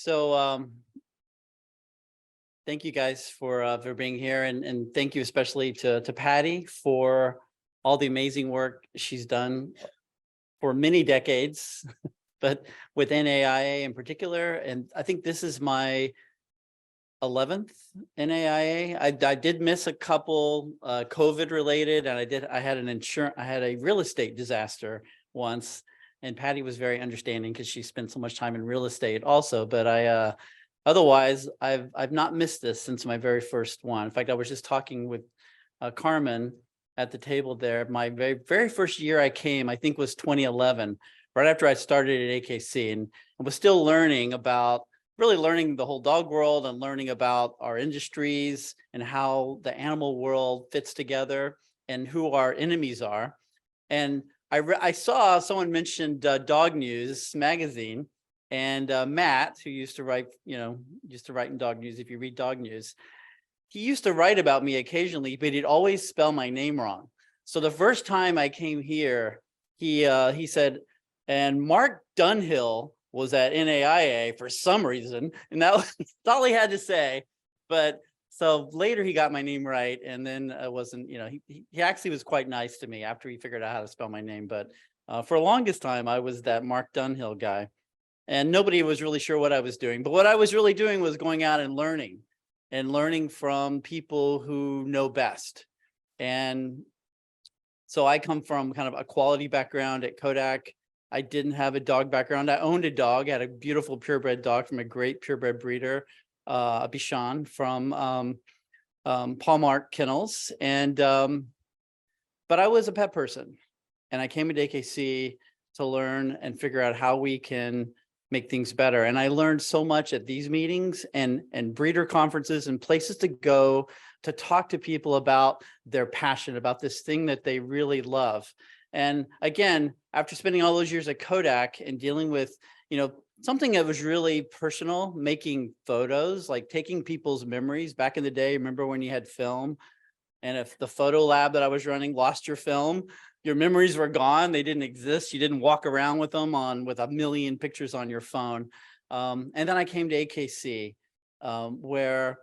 So thank you guys for being here, and thank you especially to Patty for all the amazing work she's done for many decades, but with NAIA in particular. And I think this is my 11th NAIA. I did miss a couple COVID related, and I had I had a real estate disaster once, and Patty was very understanding because she spent so much time in real estate also. But otherwise, I've not missed this since my very first one. In fact, I was just talking with Carmen at the table there. My very first year I came, I think, was 2011, right after I started at AKC, and I was still really learning the whole dog world and learning about our industries and how the animal world fits together and who our enemies are. And I saw someone mentioned Dog News magazine, and Matt, who used to write in Dog News, if you read Dog News, he used to write about me occasionally, but he'd always spell my name wrong. So the first time I came here, he said, and Mark Dunhill was at NAIA for some reason, and that was all he had to say. But so later he got my name right, and then it wasn't, he actually was quite nice to me after he figured out how to spell my name. But for the longest time, I was that Mark Dunhill guy, and nobody was really sure what I was doing. But what I was really doing was going out and learning from people who know best. And so I come from kind of a quality background at Kodak. I didn't have a dog background. I owned a dog, had a beautiful purebred dog from a great purebred breeder, a Bichon from Paul Mark Kennels. And but I was a pet person, and I came to AKC to learn and figure out how we can make things better. And I learned so much at these meetings and breeder conferences and places to go to talk to people about their passion, about this thing that they really love. And again, after spending all those years at Kodak and dealing with, something that was really personal, making photos, like taking people's memories back in the day. Remember when you had film, and if the photo lab that I was running lost your film, your memories were gone. They didn't exist. You didn't walk around with them with a million pictures on your phone. And then I came to AKC, where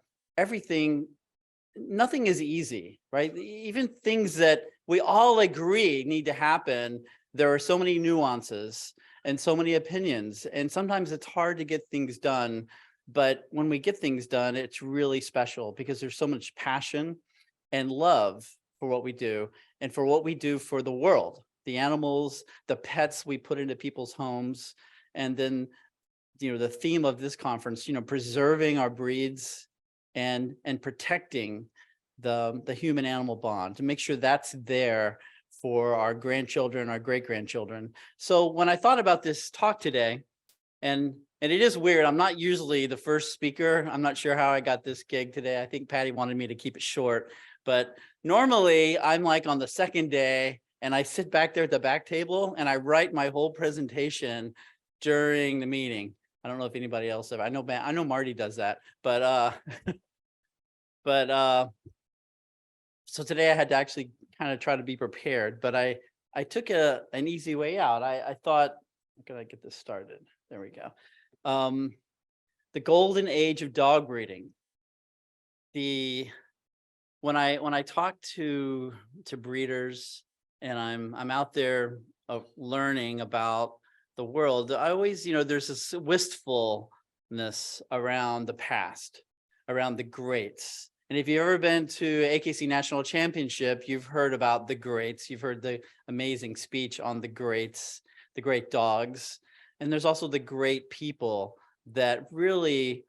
nothing is easy, right? Even things that we all agree need to happen, there are so many nuances and so many opinions, and sometimes it's hard to get things done. But when we get things done, it's really special because there's so much passion and love for what we do, and for what we do for the world, the animals, the pets we put into people's homes. And then, the theme of this conference, preserving our breeds and protecting the human animal bond, to make sure that's there for our grandchildren, our great-grandchildren. So when I thought about this talk today, and it is weird, I'm not usually the first speaker. I'm not sure how I got this gig today. I think Patty wanted me to keep it short, but normally I'm like on the second day, and I sit back there at the back table and I write my whole presentation during the meeting. I don't know if anybody else ever. I know Marty does that, but so today I had to actually kind of try to be prepared, but I took an easy way out. I thought, how can I get this started? There we go. The golden age of dog breeding. When I talk to breeders, and I'm out there learning about the world, I always, there's this wistfulness around the past, around the greats. And if you've ever been to AKC National Championship, you've heard about the greats. You've heard the amazing speech on the greats, the great dogs. And there's also the great people that really,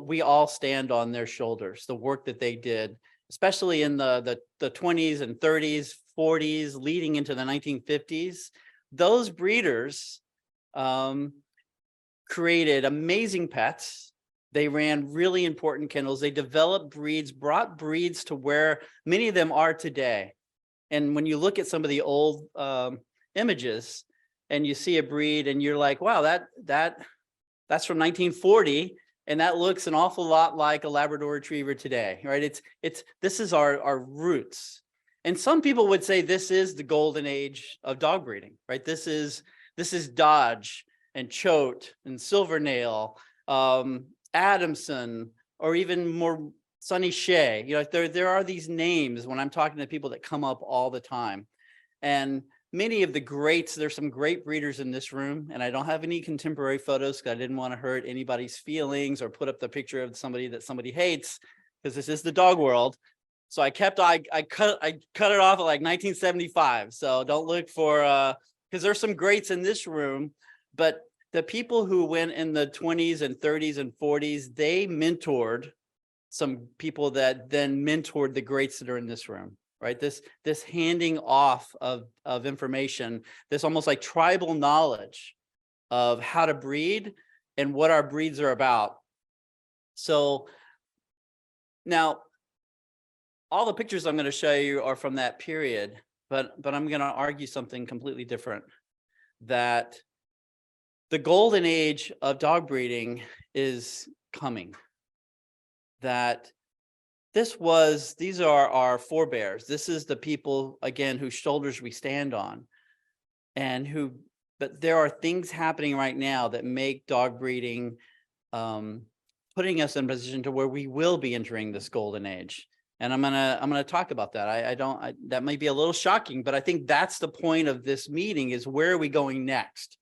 we all stand on their shoulders, the work that they did, especially in the 20s and 30s, 40s, leading into the 1950s. Those breeders created amazing pets. They ran really important kennels. They developed breeds, brought breeds to where many of them are today. And when you look at some of the old images and you see a breed and you're like, wow, that's from 1940. And that looks an awful lot like a Labrador Retriever today, right? This is our roots. And some people would say this is the golden age of dog breeding, right? This is Dodge and Choate and Silvernail, Adamson, or even more Sonny Shea. You know, there are these names when I'm talking to people that come up all the time. And many of the greats, there's some great breeders in this room, and I don't have any contemporary photos because I didn't want to hurt anybody's feelings or put up the picture of somebody that somebody hates, because this is the dog world. So I cut it off at like 1975. So don't look for because there's some greats in this room, but the people who went in the 20s and 30s and 40s, they mentored some people that then mentored the greats that are in this room, right? This handing off of information, this almost like tribal knowledge of how to breed and what our breeds are about. So now, all the pictures I'm going to show you are from that period, but I'm going to argue something completely different, that the golden age of dog breeding is coming. That these are our forebears. This is the people, again, whose shoulders we stand on, and but there are things happening right now that make dog breeding, putting us in a position to where we will be entering this golden age. And I'm gonna talk about that. That might be a little shocking, but I think that's the point of this meeting, is where are we going next?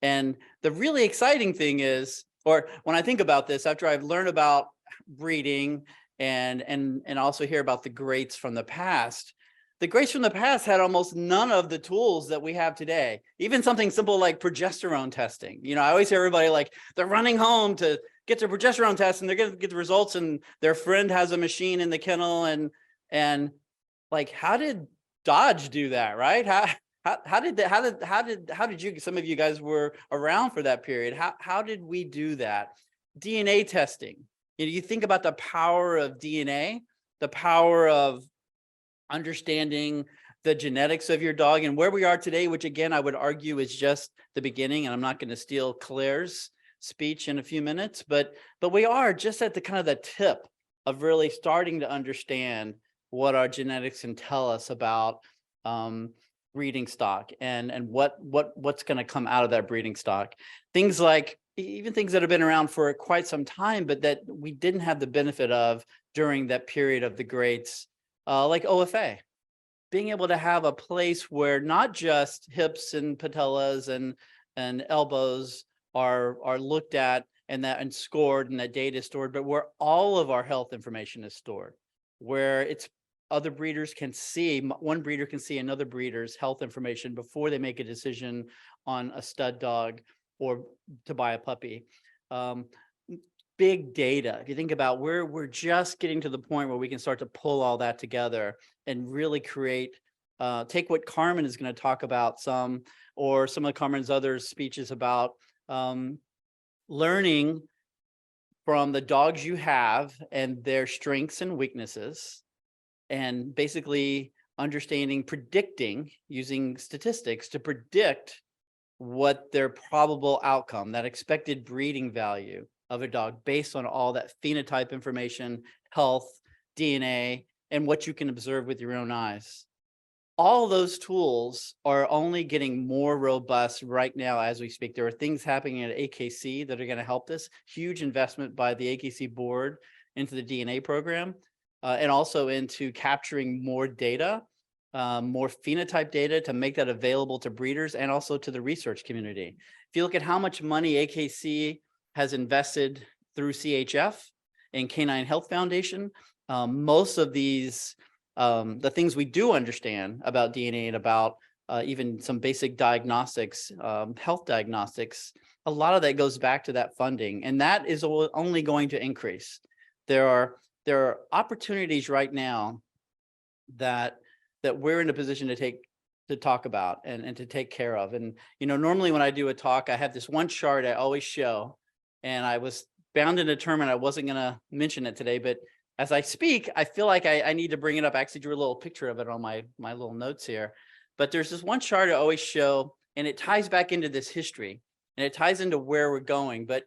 And the really exciting thing is, or when I think about this, after I've learned about breeding and also hear about the greats from the past, the greats from the past had almost none of the tools that we have today. Even something simple like progesterone testing. You know, I always hear everybody like they're running home to get their progesterone test and they're going to get the results, and their friend has a machine in the kennel, and like, how did Dodge do that, right? How did you, some of you guys were around for that period. How did we do that? DNA testing. You know, you think about the power of DNA, the power of understanding the genetics of your dog, and where we are today, which again, I would argue is just the beginning. And I'm not going to steal Claire's speech in a few minutes, but we are just at the kind of the tip of really starting to understand what our genetics can tell us about breeding stock and what's going to come out of that breeding stock. Things like, even things that have been around for quite some time, but that we didn't have the benefit of during that period of the greats, like OFA. Being able to have a place where not just hips and patellas and elbows are looked at and scored, and that data is stored, but where all of our health information is stored, where it's other breeders can see, one breeder can see another breeder's health information before they make a decision on a stud dog or to buy a puppy. Big data. If you think about where we're just getting to the point where we can start to pull all that together and really create, take what Carmen is going to talk about some, or some of Carmen's other speeches about learning from the dogs you have and their strengths and weaknesses, and basically understanding, predicting, using statistics to predict what their probable outcome, that expected breeding value of a dog, based on all that phenotype information, health, DNA, and what you can observe with your own eyes. All those tools are only getting more robust right now as we speak. There are things happening at AKC that are going to help this. Huge investment by the AKC board into the DNA program, and also into capturing more data, more phenotype data, to make that available to breeders and also to the research community. If you look at how much money AKC has invested through CHF and Canine Health Foundation, most of these, the things we do understand about DNA and about even some basic diagnostics, health diagnostics, a lot of that goes back to that funding, and that is only going to increase. There are opportunities right now that we're in a position to talk about and to take care of. And, you know, normally when I do a talk, I have this one chart I always show, and I was bound and determined I wasn't going to mention it today, but as I speak, I feel like I need to bring it up. I actually drew a little picture of it on my little notes here. But there's this one chart I always show, and it ties back into this history, and it ties into where we're going. But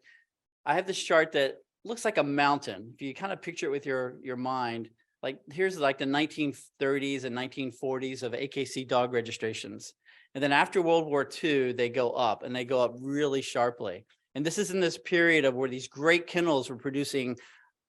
I have this chart that looks like a mountain. If you kind of picture it with your mind, like here's like the 1930s and 1940s of AKC dog registrations. And then after World War II, they go up, and they go up really sharply. And this is in this period of where these great kennels were producing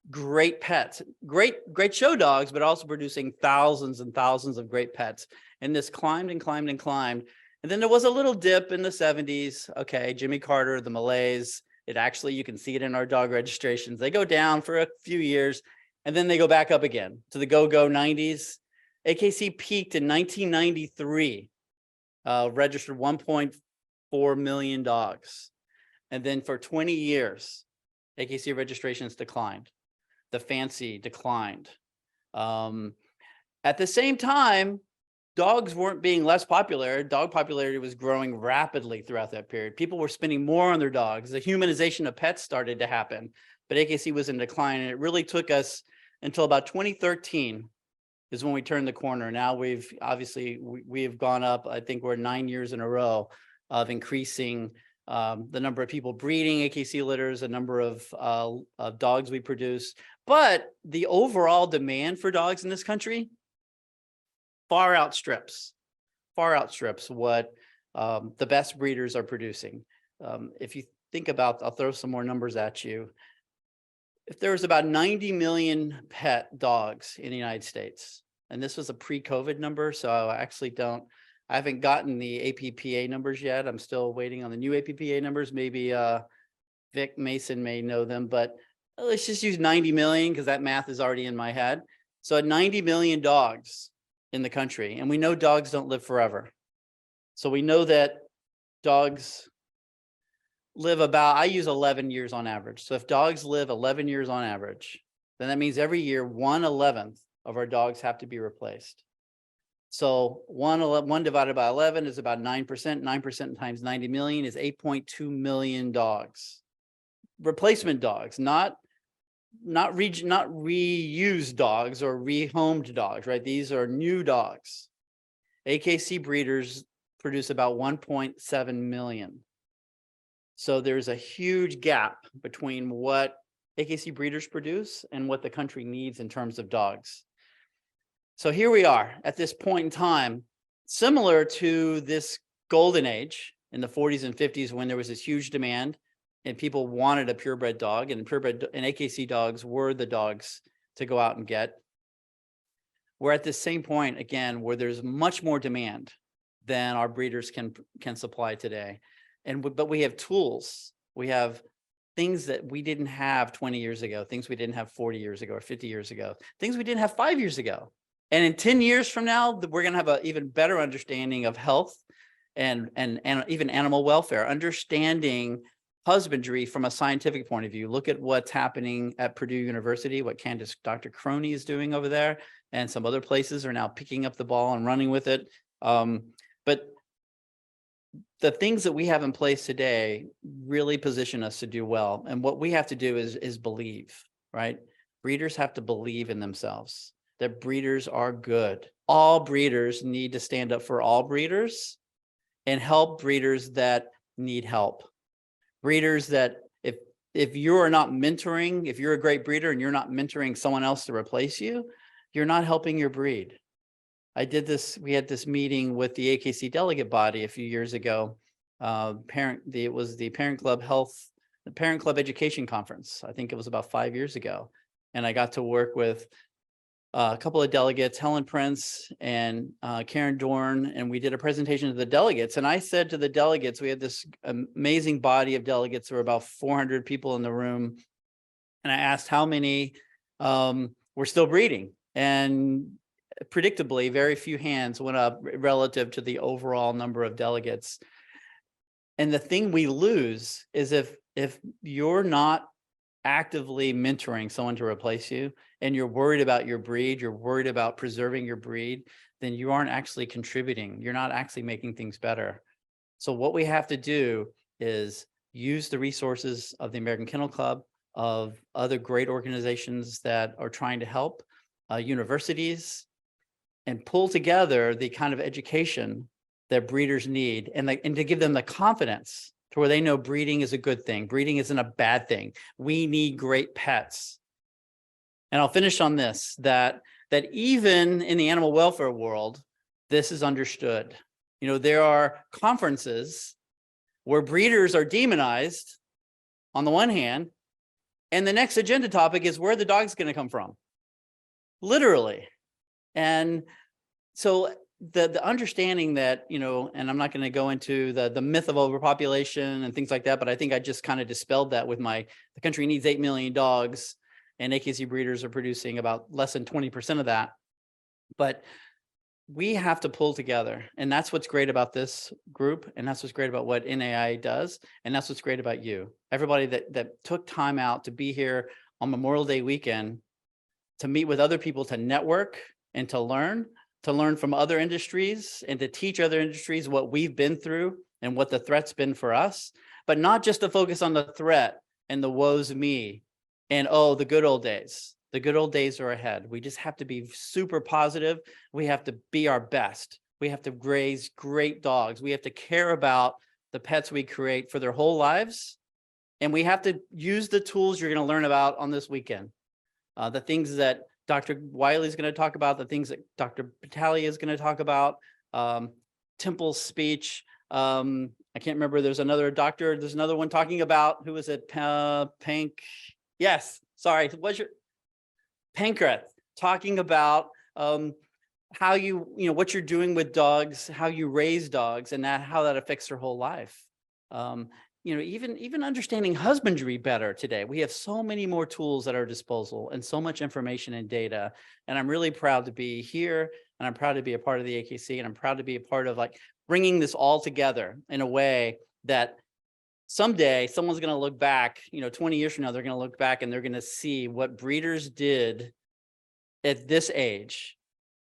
great pets, great show dogs, but also producing thousands and thousands of great pets. And this climbed and climbed and climbed. And then there was a little dip in the 70s. Okay, Jimmy Carter, the Malays, it actually, you can see it in our dog registrations. They go down for a few years and then they go back up again to the go-go 90s. AKC peaked in 1993, registered 1.4 million dogs. And then for 20 years, AKC registrations declined. The fancy declined. At the same time, dogs weren't being less popular. Dog popularity was growing rapidly throughout that period. People were spending more on their dogs. The humanization of pets started to happen, but AKC was in decline. And it really took us until about 2013 is when we turned the corner. Now we've obviously, we have gone up. I think we're 9 years in a row of increasing the number of people breeding AKC litters, the number of dogs we produce. But the overall demand for dogs in this country far outstrips what the best breeders are producing. If you think about, I'll throw some more numbers at you. If there was about 90 million pet dogs in the United States, and this was a pre-COVID number, so I haven't gotten the APPA numbers yet. I'm still waiting on the new APPA numbers. Maybe Vic Mason may know them, but let's just use 90 million because that math is already in my head. So at 90 million dogs in the country, and we know dogs don't live forever. So we know that dogs live about, I use 11 years on average. So if dogs live 11 years on average, then that means every year 1/11 of our dogs have to be replaced. So 1 divided by 11 is about 9%. 9% times 90 million is 8.2 million dogs. Replacement dogs, not reused dogs or rehomed dogs, right? These are new dogs. AKC breeders produce about 1.7 million. So there's a huge gap between what AKC breeders produce and what the country needs in terms of dogs. So here we are at this point in time, similar to this golden age in the 40s and 50s when there was this huge demand and people wanted a purebred dog, and purebred and AKC dogs were the dogs to go out and get. We're at this same point again where there's much more demand than our breeders can supply today. But we have tools. We have things that we didn't have 20 years ago, things we didn't have 40 years ago or 50 years ago, things we didn't have 5 years ago. And in 10 years from now, we're going to have an even better understanding of health and even animal welfare, understanding husbandry from a scientific point of view. Look at what's happening at Purdue University, what Dr. Croney is doing over there, and some other places are now picking up the ball and running with it. But the things that we have in place today really position us to do well. And what we have to do is believe, right? Breeders have to believe in themselves, that breeders are good. All breeders need to stand up for all breeders and help breeders that need help. Breeders that if you're not mentoring, if you're a great breeder and you're not mentoring someone else to replace you, you're not helping your breed. We had this meeting with the AKC delegate body a few years ago. It was the Parent Club Education Conference. I think it was about 5 years ago. And I got to work with a couple of delegates, Helen Prince and Karen Dorn, and we did a presentation to the delegates. And I said to the delegates, we had this amazing body of delegates. There were about 400 people in the room. And I asked how many were still breeding. And predictably, very few hands went up relative to the overall number of delegates. And the thing we lose is if you're not actively mentoring someone to replace you, and you're worried about your breed, you're worried about preserving your breed, then you aren't actually contributing. You're not actually making things better. So what we have to do is use the resources of the American Kennel Club, of other great organizations that are trying to help, universities, and pull together the kind of education that breeders need, and to give them the confidence to where they know breeding is a good thing. Breeding isn't a bad thing. We need great pets. And I'll finish on this, that even in the animal welfare world, this is understood. You know, there are conferences where breeders are demonized on the one hand, and the next agenda topic is where the dog's going to come from, literally. And so the understanding that, you know, and I'm not going to go into the myth of overpopulation and things like that, but I think I just kind of dispelled that with the country needs 8 million dogs, and AKC breeders are producing about less than 20% of that. But we have to pull together, and that's what's great about this group, and that's what's great about what NAI does, and that's what's great about you. Everybody that took time out to be here on Memorial Day weekend to meet with other people, to network and to learn from other industries and to teach other industries what we've been through and what the threat's been for us, but not just to focus on the threat and the woes me and, oh, the good old days. The good old days are ahead. We just have to be super positive. We have to be our best. We have to raise great dogs. We have to care about the pets we create for their whole lives. And we have to use the tools you're going to learn about on this weekend. The things that Dr. Wiley is going to talk about, the things that Dr. Battaglia is going to talk about, Temple's speech. I can't remember. There's another doctor. There's another one talking about, who was it? Pink. Yes. Sorry. What's your Pancrath, talking about how what you're doing with dogs, how you raise dogs, and how that affects their whole life. Even understanding husbandry better today. We have so many more tools at our disposal and so much information and data. And I'm really proud to be here, and I'm proud to be a part of the AKC, and I'm proud to be a part of bringing this all together in a way that someday someone's going to look back, 20 years from now, they're going to look back and they're going to see what breeders did at this age,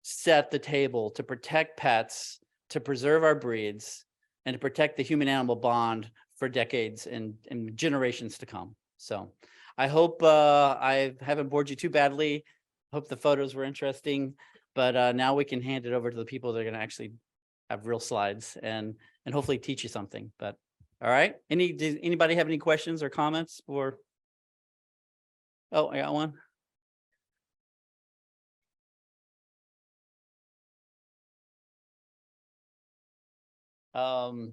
set the table to protect pets, to preserve our breeds, and to protect the human animal bond for decades and generations to come. So I hope I haven't bored you too badly. Hope the photos were interesting, but now we can hand it over to the people that are going to actually have real slides and hopefully teach you something. But all right. Does anybody have any questions or comments? Or oh, I got one. The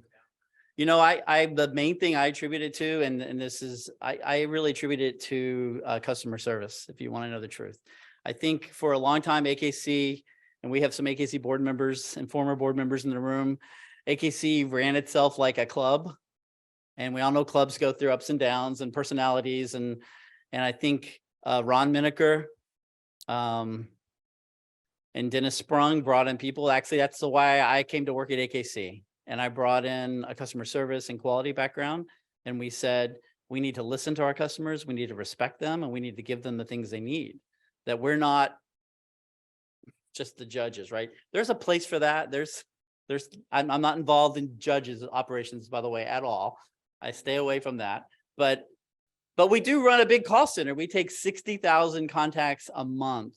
main thing I attribute it to, and this is, I really attribute it to customer service, if you want to know the truth. I think for a long time, AKC, and we have some AKC board members and former board members in the room, AKC ran itself like a club. And we all know clubs go through ups and downs and personalities. And I think Ron Mineker and Dennis Sprung brought in people. Actually, that's why I came to work at AKC. And I brought in a customer service and quality background. And we said, we need to listen to our customers. We need to respect them, and we need to give them the things they need. That we're not just the judges, right? There's a place for that. I'm not involved in judges operations, by the way, at all. I stay away from that, but we do run a big call center. We take 60,000 contacts a month.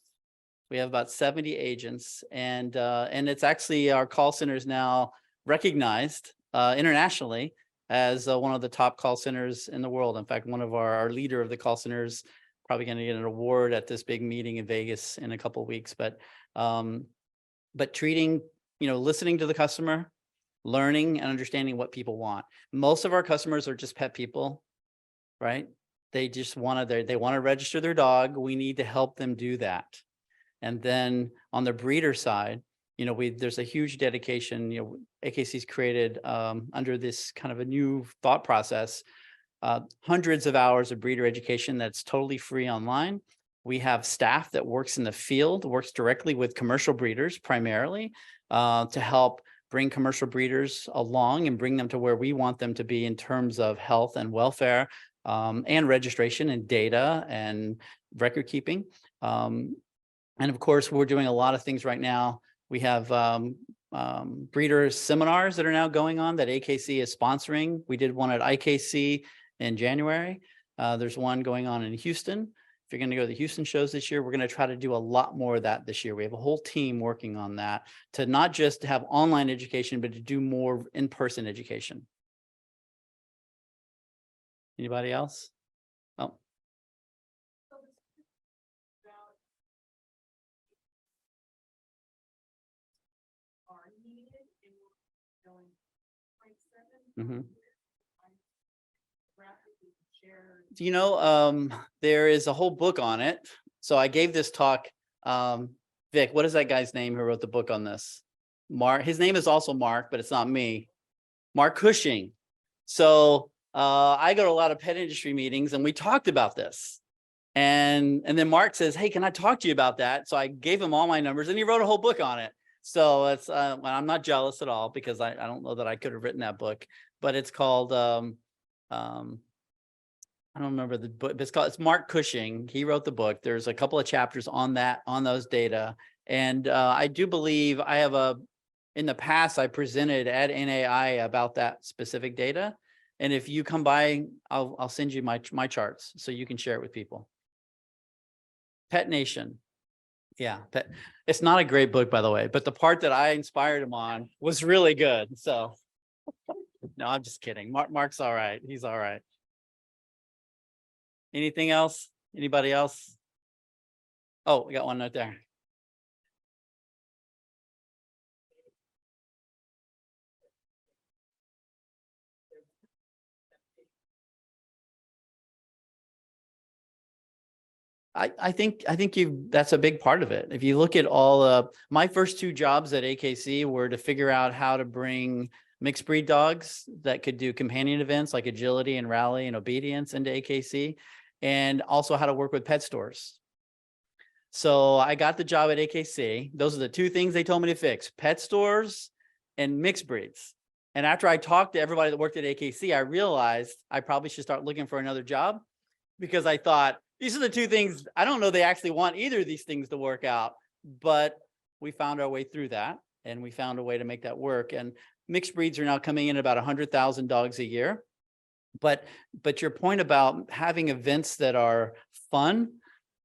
We have about 70 agents, and it's actually, our call center is now recognized internationally as one of the top call centers in the world. In fact, one of our leader of the call centers probably going to get an award at this big meeting in Vegas in a couple of weeks. But treating, listening to the customer, learning and understanding what people want. Most of our customers are just pet people, right? They just want to register their dog. We need to help them do that. And then on the breeder side, there's a huge dedication. AKC's created under this kind of a new thought process, hundreds of hours of breeder education that's totally free online. We have staff that works in the field, works directly with commercial breeders primarily to help bring commercial breeders along and bring them to where we want them to be in terms of health and welfare and registration and data and record keeping. And of course, we're doing a lot of things right now. We have breeder seminars that are now going on that AKC is sponsoring. We did one at IKC in January. There's one going on in Houston. If you're going to go to the Houston shows this year, we're going to try to do a lot more of that this year. We have a whole team working on that to not just have online education, but to do more in-person education. Anybody else? Oh. Mm-hmm. You know, there is a whole book on it. So I gave this talk. Vic, what is that guy's name who wrote the book on this? Mark. His name is also Mark, but it's not me. Mark Cushing. So I go to a lot of pet industry meetings, and we talked about this. And then Mark says, "Hey, can I talk to you about that?" So I gave him all my numbers, and he wrote a whole book on it. So it's I'm not jealous at all, because I don't know that I could have written that book, but it's called I don't remember the book, but it's Mark Cushing. He wrote the book. There's a couple of chapters on that, on those data. And I do believe I have in the past, I presented at NAI about that specific data. And if you come by, I'll send you my charts so you can share it with people. Pet Nation. Yeah. It's not a great book, by the way, but the part that I inspired him on was really good. So no, I'm just kidding. Mark's all right. He's all right. Anything else? Anybody else? Oh, we got one right there. I think that's a big part of it. If you look at all my first two jobs at AKC were to figure out how to bring mixed breed dogs that could do companion events like agility and rally and obedience into AKC, and also how to work with pet stores. So I got the job at AKC. Those are the two things they told me to fix: pet stores and mixed breeds. And after I talked to everybody that worked at AKC, I realized I probably should start looking for another job, because I thought, these are the two things. I don't know they actually want either of these things to work out, but we found our way through that, and we found a way to make that work. And mixed breeds are now coming in about 100,000 dogs a year. But your point about having events that are fun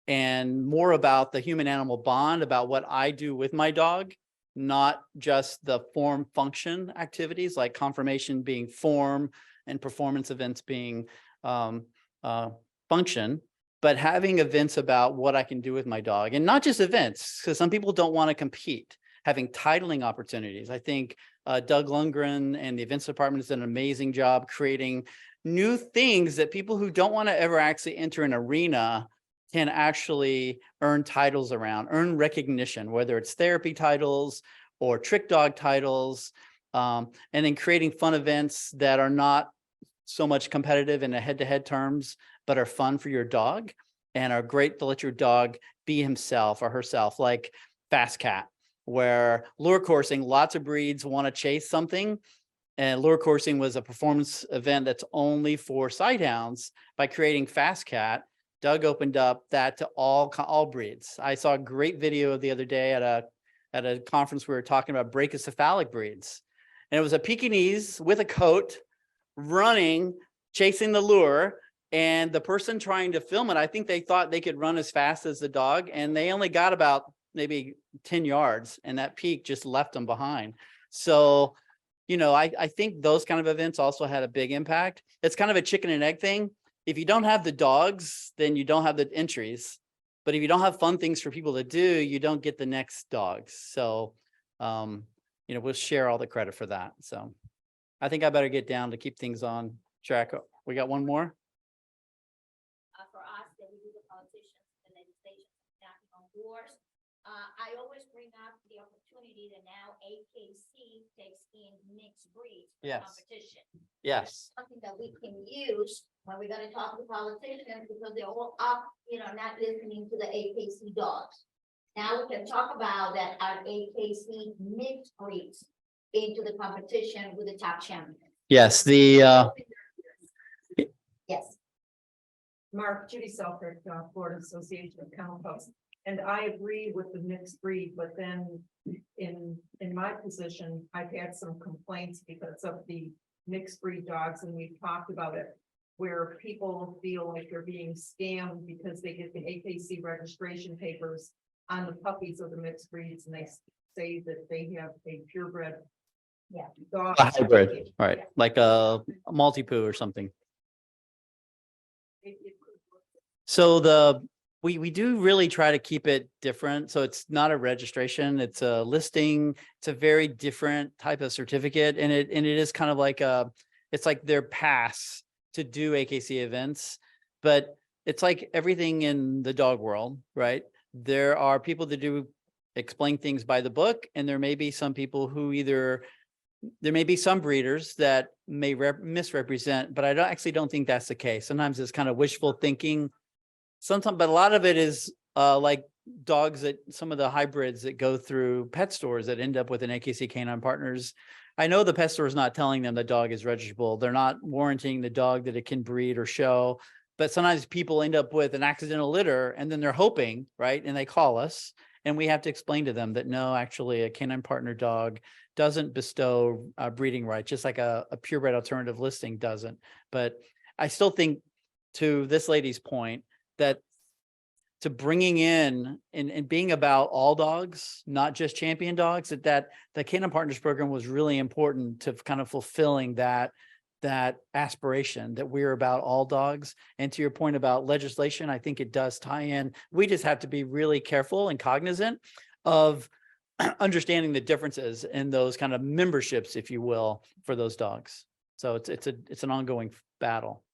and more about the human animal bond, about what I do with my dog, not just the form function activities like conformation being form and performance events being function, but having events about what I can do with my dog, and not just events, because some people don't want to compete. Having titling opportunities. I think Doug Lundgren and the events department has done an amazing job creating new things that people who don't want to ever actually enter an arena can actually earn titles around, earn recognition, whether it's therapy titles or trick dog titles, and then creating fun events that are not so much competitive in a head-to-head terms, but are fun for your dog and are great to let your dog be himself or herself, like Fast Cat, where lure coursing, lots of breeds want to chase something. And lure coursing was a performance event that's only for sighthounds. By creating Fast Cat, Doug opened up that to all breeds. I saw a great video the other day at a conference. We were talking about brachycephalic breeds. And it was a Pekingese with a coat running, chasing the lure. And the person trying to film it, I think they thought they could run as fast as the dog. And they only got about maybe 10 yards, and that peak just left them behind. So, you know, I think those kind of events also had a big impact. It's kind of a chicken and egg thing. If you don't have the dogs, then you don't have the entries. But if you don't have fun things for people to do, you don't get the next dogs. So, you know, we'll share all the credit for that. So I think I better get down to keep things on track. We got one more. For us, that we do the politicians, the legislation, knocking on doors. I always bring up the opportunity that now AKC takes in mixed breeds for Yes. competition. Yes. Something that we can use when we're gonna talk to politicians, because they're all up, you know, not listening to the AKC dogs. Now we can talk about that our AKC mixed breeds into the competition with the top champion. Yes. Yes. Mark, Judy Selfridge, Florida Association of Kennel Clubs. And I agree with the mixed breed, but then in my position, I've had some complaints because of the mixed breed dogs, and we've talked about it, where people feel like they're being scammed because they get the AKC registration papers on the puppies of the mixed breeds, and they say that they have a purebred dog. A hybrid, right? Like a multi-poo or something. So we do really try to keep it different. So it's not a registration, it's a listing. It's a very different type of certificate. And it is kind of like it's like their pass to do AKC events, but it's like everything in the dog world, right? There are people that do explain things by the book, and there may be some people who there may be some breeders that may misrepresent, but I actually don't think that's the case. Sometimes it's kind of wishful thinking. Sometimes, but a lot of it is like dogs that some of the hybrids that go through pet stores that end up with an AKC Canine Partners. I know the pet store is not telling them the dog is registrable. They're not warranting the dog that it can breed or show. But sometimes people end up with an accidental litter and then they're hoping, right? And they call us and we have to explain to them that no, actually a canine partner dog doesn't bestow breeding rights, just like a purebred alternative listing doesn't. But I still think, to this lady's point, that to bringing in and being about all dogs, not just champion dogs, that the Canine Partners program was really important to kind of fulfilling that aspiration that we're about all dogs. And to your point about legislation, I think it does tie in. We just have to be really careful and cognizant of understanding the differences in those kind of memberships, if you will, for those dogs. So it's an ongoing battle.